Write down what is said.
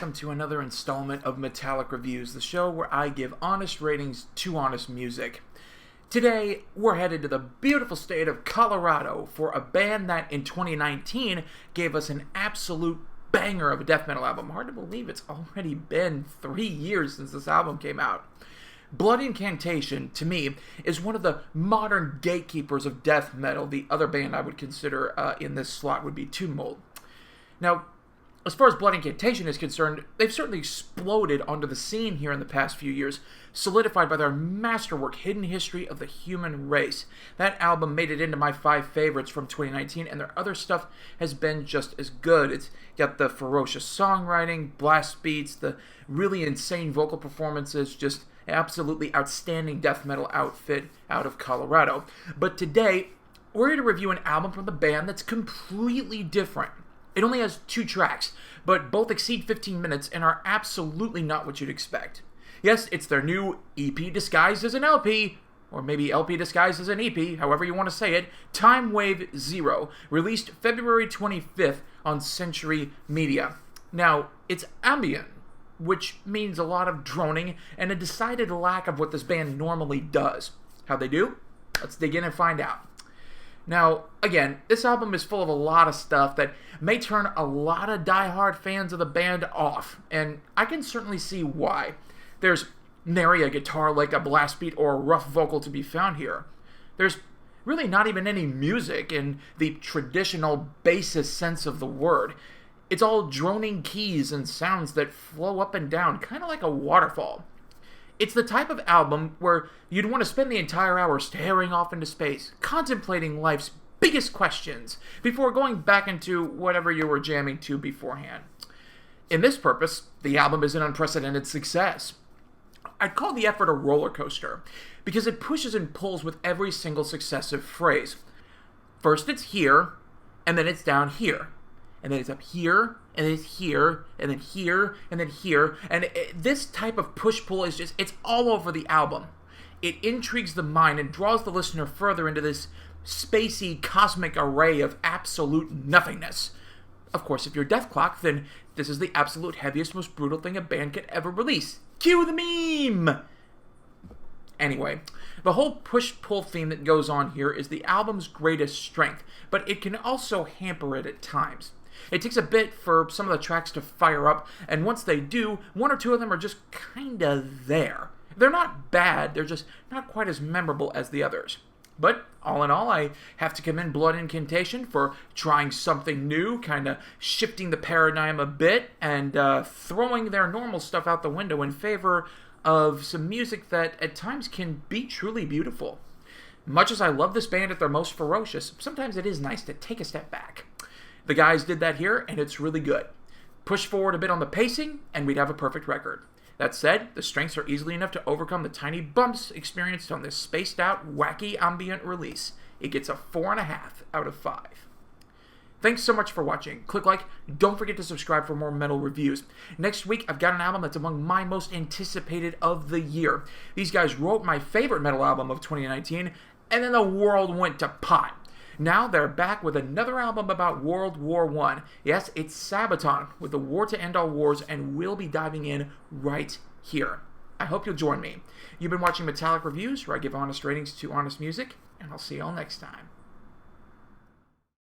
welcome to another installment of Metallic Reviews, the show where I give honest ratings to honest music. Today, we're headed to the beautiful state of Colorado for a band that in 2019 gave us an absolute banger of a death metal album. Hard to believe it's already been 3 years since this album came out. Blood Incantation, to me, is one of the modern gatekeepers of death metal. The other band I would consider in this slot would be Tomb Mold. Now, as far as Blood Incantation is concerned, they've certainly exploded onto the scene here in the past few years, solidified by their masterwork, Hidden History of the Human Race. That album made it into my 5 favorites from 2019, and their other stuff has been just as good. It's got the ferocious songwriting, blast beats, the really insane vocal performances, just absolutely outstanding death metal outfit out of Colorado. But today, we're here to review an album from the band that's completely different. It only has 2 tracks, but both exceed 15 minutes and are absolutely not what you'd expect. Yes, it's their new EP disguised as an LP, or maybe LP disguised as an EP, however you want to say it, Timewave 0, released February 25th on Century Media. Now, it's ambient, which means a lot of droning and a decided lack of what this band normally does. How'd they do? Let's dig in and find out. Now, again, this album is full of a lot of stuff that may turn a lot of diehard fans of the band off, and I can certainly see why. There's nary a guitar like a blast beat or a rough vocal to be found here. There's really not even any music in the traditional bassist sense of the word. It's all droning keys and sounds that flow up and down, kind of like a waterfall. It's the type of album where you'd want to spend the entire hour staring off into space, contemplating life's biggest questions, before going back into whatever you were jamming to beforehand. In this purpose, the album is an unprecedented success. I'd call the effort a roller coaster, because it pushes and pulls with every single successive phrase. First it's here, and then it's down here. And then it's up here, and then it's here, and then here, and then here. And this type of push-pull is just, it's all over the album. It intrigues the mind and draws the listener further into this spacey, cosmic array of absolute nothingness. Of course, if you're Deathclock, then this is the absolute heaviest, most brutal thing a band could ever release. Cue the meme! Anyway, the whole push-pull theme that goes on here is the album's greatest strength, but it can also hamper it at times. It takes a bit for some of the tracks to fire up, and once they do, 1 or 2 of them are just kinda there. They're not bad, they're just not quite as memorable as the others. But all in all, I have to commend Blood Incantation for trying something new, kinda shifting the paradigm a bit, and throwing their normal stuff out the window in favor of some music that at times can be truly beautiful. Much as I love this band at their most ferocious, sometimes it is nice to take a step back. The guys did that here, and it's really good. Push forward a bit on the pacing, and we'd have a perfect record. That said, the strengths are easily enough to overcome the tiny bumps experienced on this spaced-out, wacky ambient release. It gets a 4.5 out of 5. Thanks so much for watching. Click like, don't forget to subscribe for more metal reviews. Next week, I've got an album that's among my most anticipated of the year. These guys wrote my favorite metal album of 2019, and then the world went to pot. Now they're back with another album about World War I. Yes, it's Sabaton, with the war to end all wars, and we'll be diving in right here. I hope you'll join me. You've been watching Metallic Reviews, where I give honest ratings to honest music, and I'll see you all next time.